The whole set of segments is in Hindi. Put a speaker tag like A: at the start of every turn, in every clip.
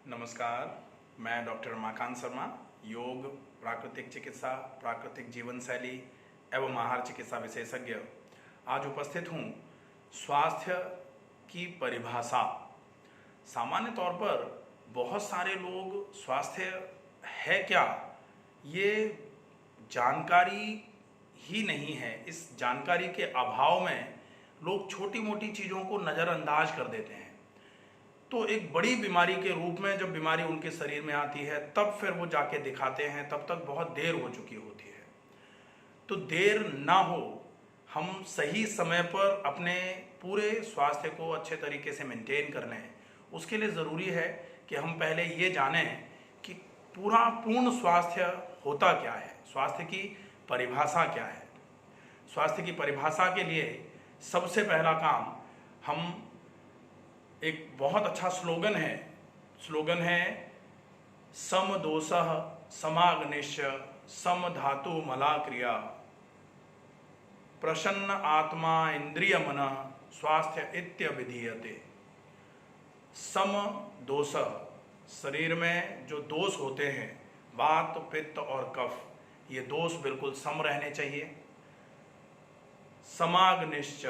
A: नमस्कार, मैं डॉक्टर रमाकांत शर्मा, योग, प्राकृतिक चिकित्सा, प्राकृतिक जीवन शैली एवं आहार चिकित्सा विशेषज्ञ आज उपस्थित हूँ। स्वास्थ्य की परिभाषा। सामान्य तौर पर बहुत सारे लोग स्वास्थ्य है क्या, ये जानकारी ही नहीं है। इस जानकारी के अभाव में लोग छोटी मोटी चीज़ों को नज़रअंदाज कर देते हैं। तो एक बड़ी बीमारी के रूप में जब बीमारी उनके शरीर में आती है तब फिर वो जाके दिखाते हैं, तब तक बहुत देर हो चुकी होती है। तो देर ना हो, हम सही समय पर अपने पूरे स्वास्थ्य को अच्छे तरीके से मेंटेन कर लें। उसके लिए ज़रूरी है कि हम पहले ये जानें कि पूर्ण स्वास्थ्य होता क्या है, स्वास्थ्य की परिभाषा क्या है। स्वास्थ्य की परिभाषा के लिए सबसे पहला काम, हम एक बहुत अच्छा स्लोगन है सम दोषः समाग्निश्च सम धातु मला क्रिया प्रसन्न आत्मा इंद्रिय मन स्वास्थ्य इत्य विधीयते। सम दोष, शरीर में जो दोष होते हैं, वात, पित्त और कफ, ये दोष बिल्कुल सम रहने चाहिए। समाग्निश्च,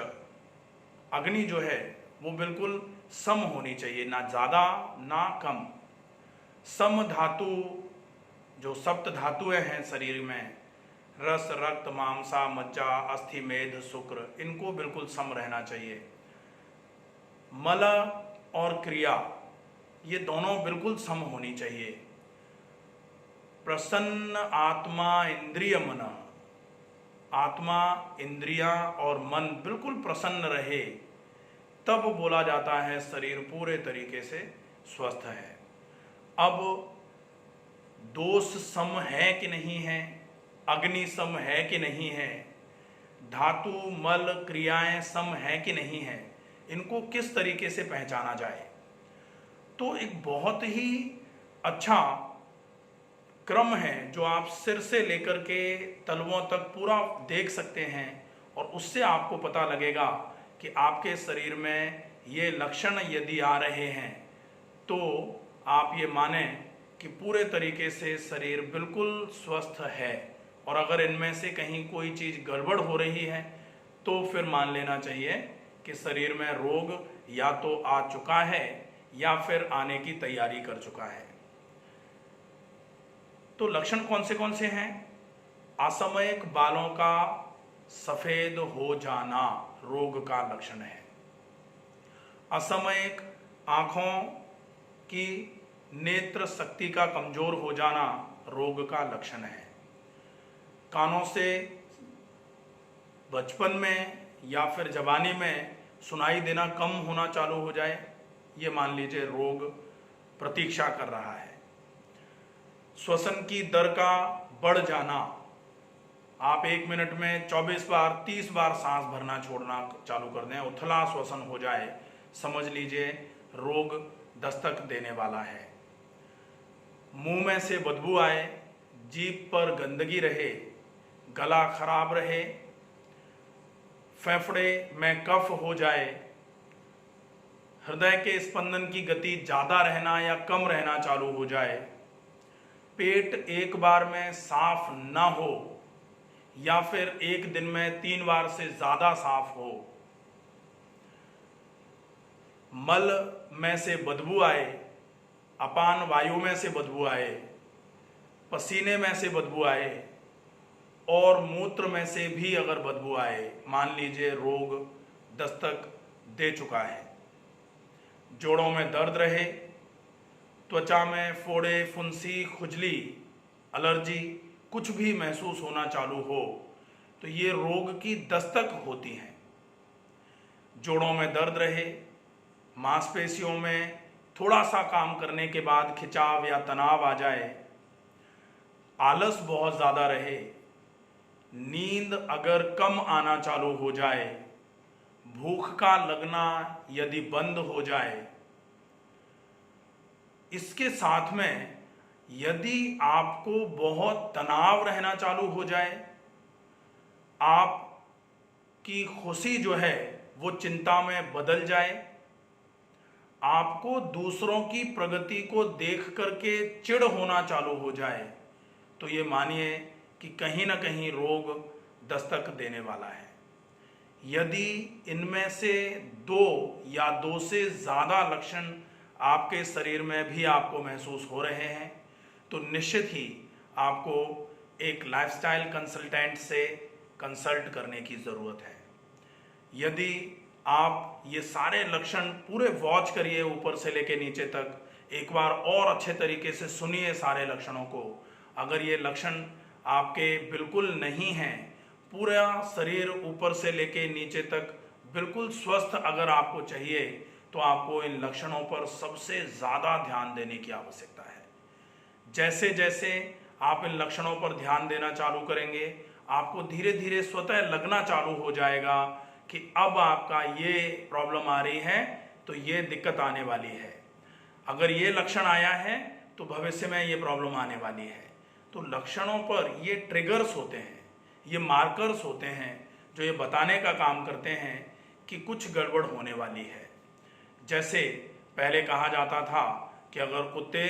A: अग्नि जो है वो बिल्कुल सम होनी चाहिए, ना ज़्यादा ना कम। सम धातु, जो सप्त धातुएं हैं शरीर में, रस, रक्त, मांसा, मज्जा, अस्थि, मेद, शुक्र, इनको बिल्कुल सम रहना चाहिए। मल और क्रिया, ये दोनों बिल्कुल सम होनी चाहिए। प्रसन्न आत्मा इंद्रिय मन, आत्मा, इंद्रियां और मन बिल्कुल प्रसन्न रहे, तब बोला जाता है शरीर पूरे तरीके से स्वस्थ है। अब दोष सम है कि नहीं है, अग्नि सम है कि नहीं है, धातु, मल, क्रियाएं सम है कि नहीं है, इनको किस तरीके से पहचाना जाए। तो एक बहुत ही अच्छा क्रम है जो आप सिर से लेकर के तलवों तक पूरा देख सकते हैं, और उससे आपको पता लगेगा कि आपके शरीर में ये लक्षण यदि आ रहे हैं तो आप ये मानें कि पूरे तरीके से शरीर बिल्कुल स्वस्थ है। और अगर इनमें से कहीं कोई चीज़ गड़बड़ हो रही है तो फिर मान लेना चाहिए कि शरीर में रोग या तो आ चुका है या फिर आने की तैयारी कर चुका है। तो लक्षण कौन से हैं? असामयिक बालों का सफ़ेद हो जाना रोग का लक्षण है। असामयिक आँखों की नेत्र शक्ति का कमज़ोर हो जाना रोग का लक्षण है। कानों से बचपन में या फिर जवानी में सुनाई देना कम होना चालू हो जाए, ये मान लीजिए रोग प्रतीक्षा कर रहा है। श्वसन की दर का बढ़ जाना, आप 1 मिनट में 24 बार 30 बार सांस भरना छोड़ना चालू कर दें, उथला श्वसन हो जाए, समझ लीजिए रोग दस्तक देने वाला है। मुंह में से बदबू आए, जीभ पर गंदगी रहे, गला खराब रहे, फेफड़े में कफ हो जाए, हृदय के स्पंदन की गति ज़्यादा रहना या कम रहना चालू हो जाए, पेट एक बार में साफ ना हो या फिर एक दिन में 3 बार से ज़्यादा साफ हो, मल में से बदबू आए, अपान वायु में से बदबू आए, पसीने में से बदबू आए और मूत्र में से भी अगर बदबू आए, मान लीजिए रोग दस्तक दे चुका है। जोड़ों में दर्द रहे, त्वचा में फोड़े, फुंसी, खुजली, एलर्जी कुछ भी महसूस होना चालू हो तो ये रोग की दस्तक होती है। जोड़ों में दर्द रहे, मांसपेशियों में थोड़ा सा काम करने के बाद खिंचाव या तनाव आ जाए, आलस बहुत ज़्यादा रहे, नींद अगर कम आना चालू हो जाए, भूख का लगना यदि बंद हो जाए, इसके साथ में यदि आपको बहुत तनाव रहना चालू हो जाए, आपकी खुशी जो है वो चिंता में बदल जाए, आपको दूसरों की प्रगति को देख करके चिढ़ होना चालू हो जाए, तो ये मानिए कि कहीं ना कहीं रोग दस्तक देने वाला है। यदि इनमें से दो या दो से ज़्यादा लक्षण आपके शरीर में भी आपको महसूस हो रहे हैं, तो निश्चित ही आपको एक लाइफस्टाइल कंसल्टेंट से कंसल्ट करने की ज़रूरत है। यदि आप ये सारे लक्षण पूरे वॉच करिए ऊपर से लेके नीचे तक, एक बार और अच्छे तरीके से सुनिए सारे लक्षणों को। अगर ये लक्षण आपके बिल्कुल नहीं हैं, पूरा शरीर ऊपर से लेके नीचे तक बिल्कुल स्वस्थ अगर आपको चाहिए, तो आपको इन लक्षणों पर सबसे ज़्यादा ध्यान देने की आवश्यकता है। जैसे जैसे आप इन लक्षणों पर ध्यान देना चालू करेंगे, आपको धीरे धीरे स्वतः लगना चालू हो जाएगा कि अब आपका ये प्रॉब्लम आ रही है, तो ये दिक्कत आने वाली है। अगर ये लक्षण आया है तो भविष्य में ये प्रॉब्लम आने वाली है। तो लक्षणों पर ये ट्रिगर्स होते हैं, ये मार्कर्स होते हैं जो ये बताने का काम करते हैं कि कुछ गड़बड़ होने वाली है। जैसे पहले कहा जाता था कि अगर कुत्ते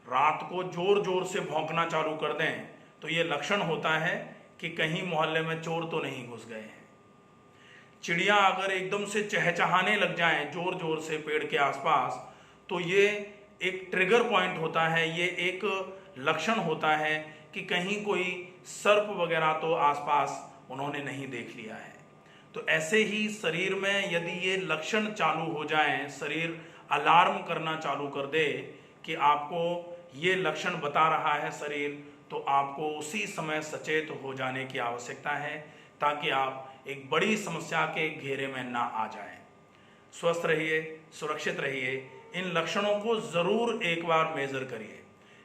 A: रात को जोर जोर से भौंकना चालू कर दें, तो ये लक्षण होता है कि कहीं मोहल्ले में चोर तो नहीं घुस गए हैं। चिड़िया अगर एकदम से चहचहाने लग जाएं जोर जोर से पेड़ के आसपास, तो ये एक ट्रिगर पॉइंट होता है, ये एक लक्षण होता है कि कहीं कोई सर्प वगैरह तो आसपास उन्होंने नहीं देख लिया है। तो ऐसे ही शरीर में यदि ये लक्षण चालू हो जाएं, शरीर अलार्म करना चालू कर दे कि आपको ये लक्षण बता रहा है शरीर, तो आपको उसी समय सचेत हो जाने की आवश्यकता है, ताकि आप एक बड़ी समस्या के घेरे में ना आ जाएं। स्वस्थ रहिए, सुरक्षित रहिए। इन लक्षणों को ज़रूर एक बार मेज़र करिए।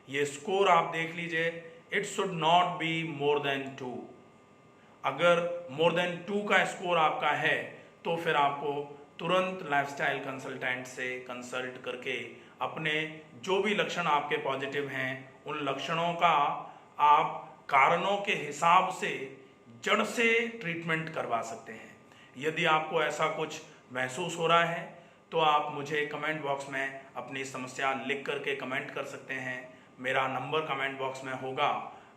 A: ये स्कोर आप देख लीजिए, it should not be more than 2। अगर मोर देन 2 का स्कोर आपका है, तो फिर आपको तुरंत लाइफस्टाइल कंसल्टेंट से कंसल्ट करके अपने जो भी लक्षण आपके पॉजिटिव हैं, उन लक्षणों का आप कारणों के हिसाब से जड़ से ट्रीटमेंट करवा सकते हैं। यदि आपको ऐसा कुछ महसूस हो रहा है, तो आप मुझे कमेंट बॉक्स में अपनी समस्या लिख करके कमेंट कर सकते हैं। मेरा नंबर कमेंट बॉक्स में होगा।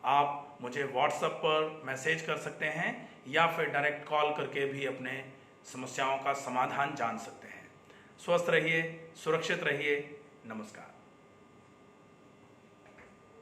A: आप मुझे व्हाट्सएप पर मैसेज कर सकते हैं या फिर डायरेक्ट कॉल करके भी अपने समस्याओं का समाधान जान सकते हैं। स्वस्थ रहिए, सुरक्षित रहिए। नमस्कार।